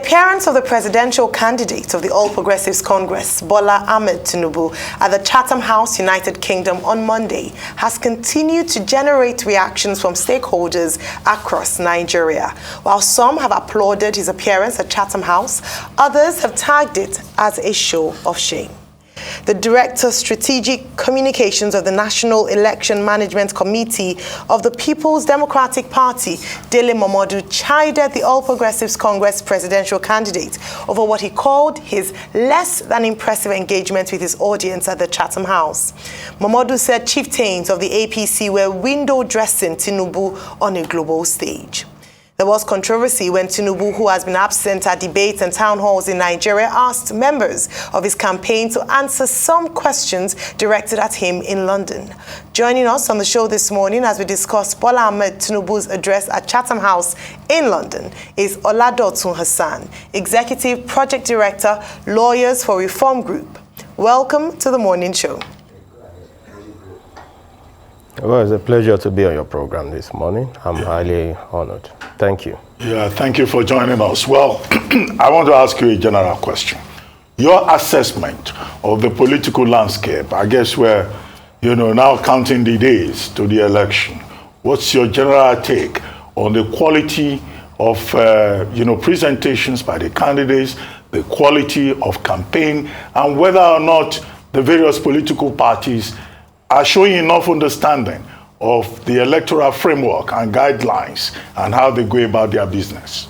appearance of the presidential candidate of the All Progressives Congress, Bola Ahmed Tinubu, at the Chatham House, United Kingdom on Monday has continued to generate reactions from stakeholders across Nigeria. While some have applauded his appearance at Chatham House, others have tagged it as a show of shame. The Director of Strategic Communications of the National Election Management Committee of the People's Democratic Party, Dele Momodu, chided the All Progressives Congress presidential candidate over what he called his less than impressive engagement with his audience at the Chatham House. Momodu said chieftains of the APC were window dressing Tinubu on a global stage. There was controversy when Tinubu, who has been absent at debates and town halls in Nigeria, asked members of his campaign to answer some questions directed at him in London. Joining us on the show this morning as we discuss Bola Ahmed Tinubu's address at Chatham House in London is Oladotun Hassan, Executive Project Director, Lawyers for Reform Group. Welcome to the morning show. Well, it's a pleasure to be on your program this morning. I'm highly honored. Thank you. Yeah, thank you for joining us. Well, I want to ask you a general question. Your assessment of the political landscape, I guess we're, now counting the days to the election. What's your general take on the quality of, presentations by the candidates, the quality of campaign, and whether or not the various political parties are showing enough understanding of the electoral framework and guidelines and how they go about their business?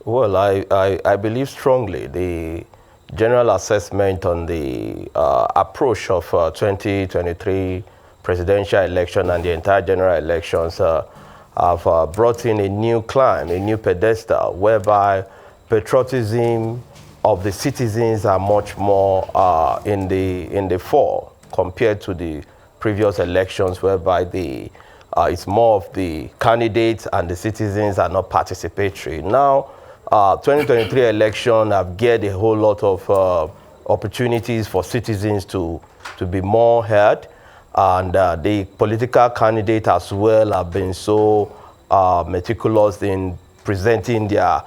Well, I believe strongly the general assessment on the approach of 2023 presidential election and the entire general elections have brought in a new climb, a new pedestal, whereby patriotism of the citizens are much more in the fore compared to the previous elections, whereby it's more of the candidates and the citizens are not participatory. Now, 2023 election have geared a whole lot of opportunities for citizens to be more heard, and the political candidates as well have been so meticulous in presenting their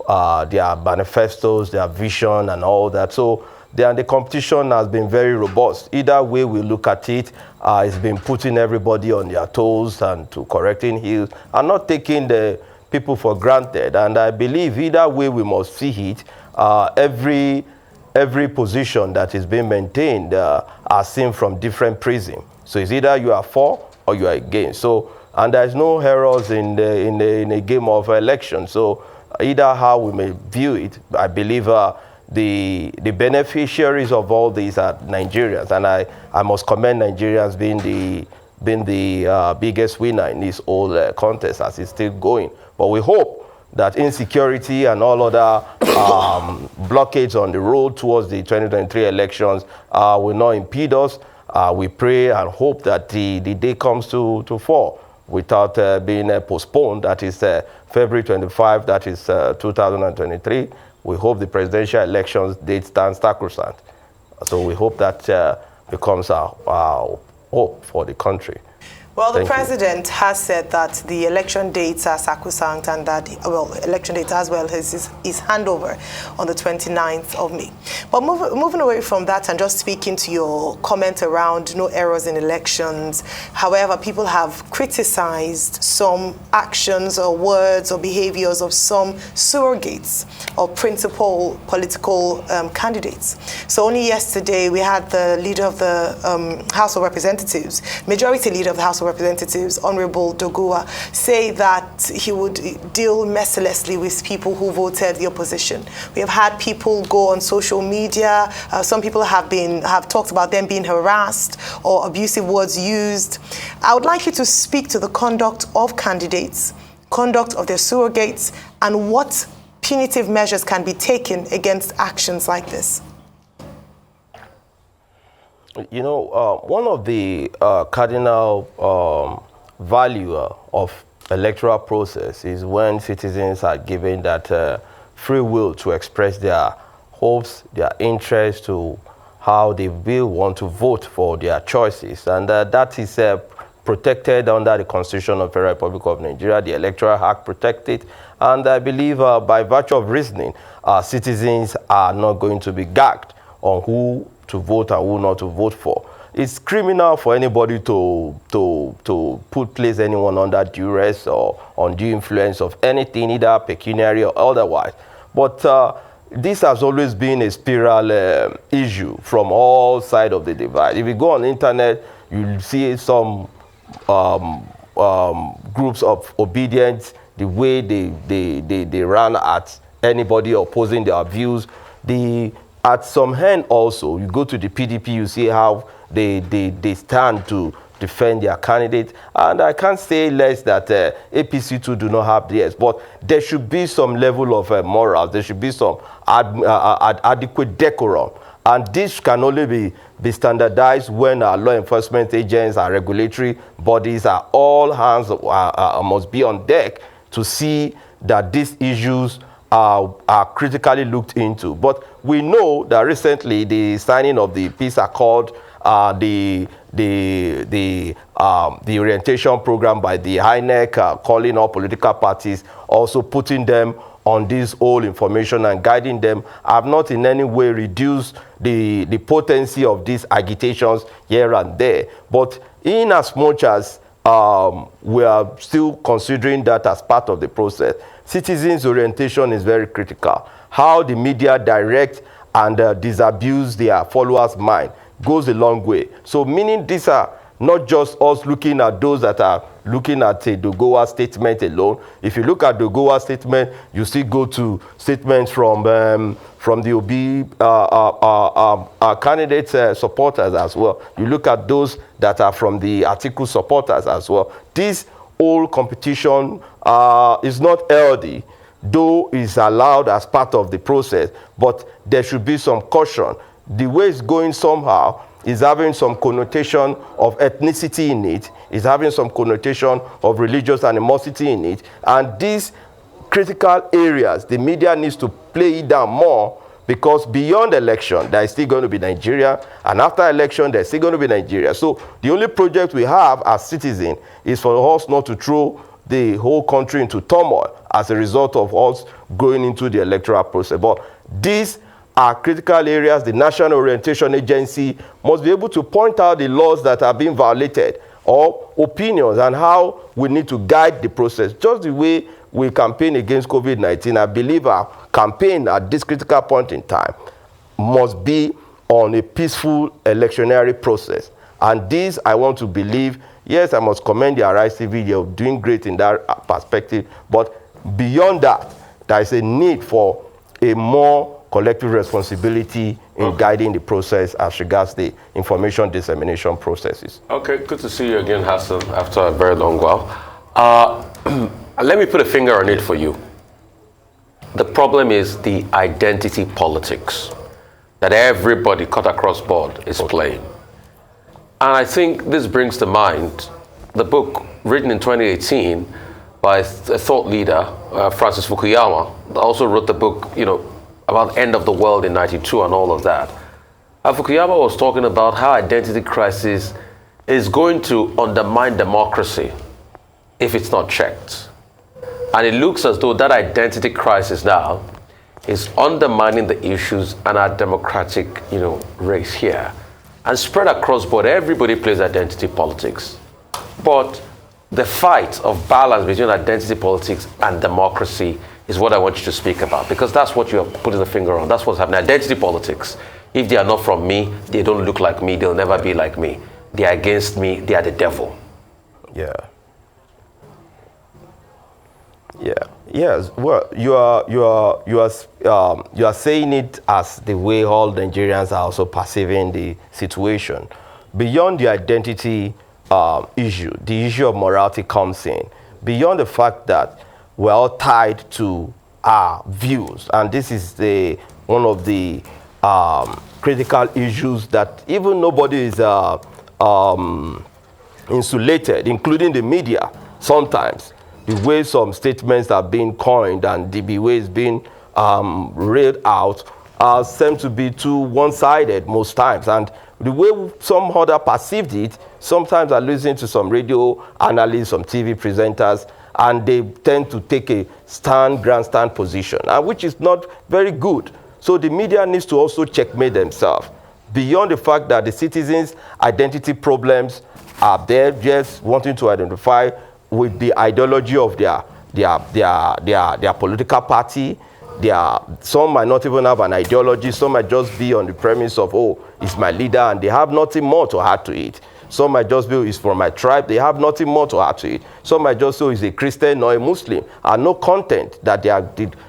manifestos, their vision, and all that. So the competition has been very robust. Either way we look at it, it's been putting everybody on their toes and to correcting heels and not taking the people for granted. And I believe either way we must see it. Every position that is being maintained are seen from different prisms. So it's either you are for or you are against. So, and there's no errors in a game of election. So either how we may view it, I believe the beneficiaries of all these are Nigerians, and I must commend Nigerians being the biggest winner in this whole contest as it's still going. But we hope that insecurity and all other blockades on the road towards the 2023 elections will not impede us. We pray and hope that the day comes to fall without being postponed. That is February 25, that is 2023. We hope the presidential elections date stands sacrosanct. So we hope that becomes our hope for the country. Well, the president has said that the election dates are sacrosanct and that, election date as well is handover on the 29th of May. But moving away from that and just speaking to your comment around no errors in elections, however, people have criticized some actions or words or behaviors of some surrogates or principal political candidates. So only yesterday we had the leader of the House of Representatives, majority leader of the House of Representatives, Honorable Doguwa, say that he would deal mercilessly with people who voted the opposition. We have had people go on social media. Some people have talked about them being harassed or abusive words used. I would like you to speak to the conduct of candidates, conduct of their surrogates, and what punitive measures can be taken against actions like this. One of the cardinal value of electoral process is when citizens are given that free will to express their hopes, their interests, to how they will want to vote for their choices. And that is protected under the Constitution of the Federal Republic of Nigeria. The Electoral Act protects it. And I believe by virtue of reasoning, citizens are not going to be gagged on who to vote and who not to vote for. It's criminal for anybody to place anyone under duress or undue influence of anything, either pecuniary or otherwise. But this has always been a spiral issue from all sides of the divide. If you go on the internet, you'll see some groups of obedience, the way they ran at anybody opposing their views. At some end also, you go to the PDP, you see how they stand to defend their candidate. And I can't say less that APC too do not have theirs, but there should be some level of morals. There should be some adequate decorum. And this can only be standardized when our law enforcement agents, our regulatory bodies, are all hands must be on deck to see that these issues are critically looked into. But we know that recently the signing of the peace accord, the orientation program by the INEC, calling all political parties, also putting them on this whole information and guiding them, have not in any way reduced the potency of these agitations here and there. But in as much as we are still considering that as part of the process, citizens' orientation is very critical. How the media direct and disabuse their followers' mind goes a long way. So meaning these are not just us looking at those that are looking at a Dogowa statement alone. If you look at Dogowa statement, you still go to statements from the Obi candidate supporters as well. You look at those that are from the Atiku supporters as well. This whole competition is not healthy, though is allowed as part of the process, but there should be some caution. The way it's going somehow is having some connotation of ethnicity in it, is having some connotation of religious animosity in it, and these critical areas, the media needs to play it down more, because beyond election, there is still going to be Nigeria, and after election, there's still going to be Nigeria. So the only project we have as citizens is for us not to throw the whole country into turmoil as a result of us going into the electoral process. But these are critical areas. The National Orientation Agency must be able to point out the laws that are being violated or opinions and how we need to guide the process. Just the way we campaign against COVID-19, I believe our campaign at this critical point in time must be on a peaceful electionary process. And this, I want to believe, yes, I must commend the Arise TV. They're doing great in that perspective. But beyond that, there is a need for a more collective responsibility in guiding the process as regards the information dissemination processes. Okay, good to see you again, Hassan, after a very long while. Let me put a finger on it for you. The problem is the identity politics that everybody cut across board is playing. And I think this brings to mind the book written in 2018 by a thought leader, Francis Fukuyama, also wrote the book, about the end of the world in 92 and all of that. Fukuyama was talking about how identity crisis is going to undermine democracy if it's not checked. And it looks as though that identity crisis now is undermining the issues and our democratic, race here. And spread across board, everybody plays identity politics. But the fight of balance between identity politics and democracy is what I want you to speak about, because that's what you're putting the finger on. That's what's happening. Identity politics. If they are not from me, they don't look like me, they'll never be like me. They are against me, they are the devil. Yeah. Yeah. Yes. Well, you are saying it as the way all Nigerians are also perceiving the situation. Beyond the identity issue, the issue of morality comes in. Beyond the fact that we're all tied to our views, and this is one of the critical issues that even nobody is insulated, including the media. Sometimes the way some statements are being coined and the way it's being read out seem to be too one-sided most times, and the way some other perceived it sometimes I listen to some radio analysts, some TV presenters, and they tend to take a grandstand position, which is not very good. So the media needs to also checkmate themselves. Beyond the fact that the citizens' identity problems are there, just wanting to identify with the ideology of their political party. Some might not even have an ideology. Some might just be on the premise of, oh, it's my leader, and they have nothing more to add to it. Some might just be, it's from my tribe. They have nothing more to add to it. Some might just say, it's a Christian or a Muslim, and no content that they are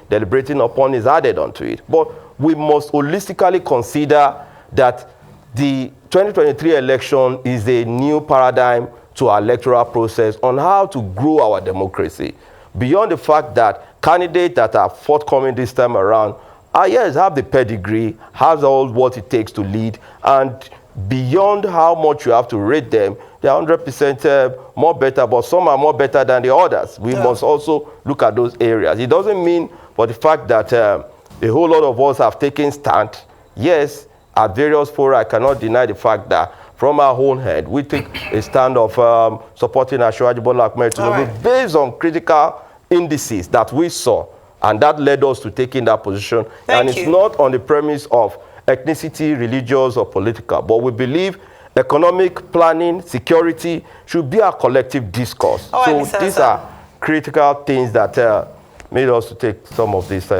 deliberating upon is added onto it. But we must holistically consider that the 2023 election is a new paradigm to our electoral process on how to grow our democracy. Beyond the fact that candidates that are forthcoming this time around yes, have the pedigree, have all what it takes to lead, and beyond how much you have to rate them, they are 100% more better, but some are more better than the others. We must also look at those areas. It doesn't mean for the fact that a whole lot of us have taken stand. Yes, at various fora, I cannot deny the fact that from our own head, we take a stand of supporting Asiwaju Bola Ahmed Tinubu based on critical indices that we saw, and that led us to taking that position. It's not on the premise of ethnicity, religious, or political, but we believe economic planning, security should be our collective discourse. So these are critical things that made us to take some of these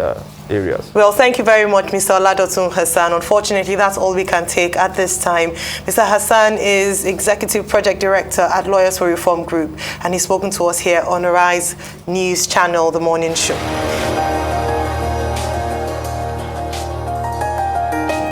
areas. Well, thank you very much, Mr. Oladotun Hassan. Unfortunately, that's all we can take at this time. Mr. Hassan is Executive Project Director at Lawyers for Reform Group, and he's spoken to us here on Arise News Channel, The Morning Show.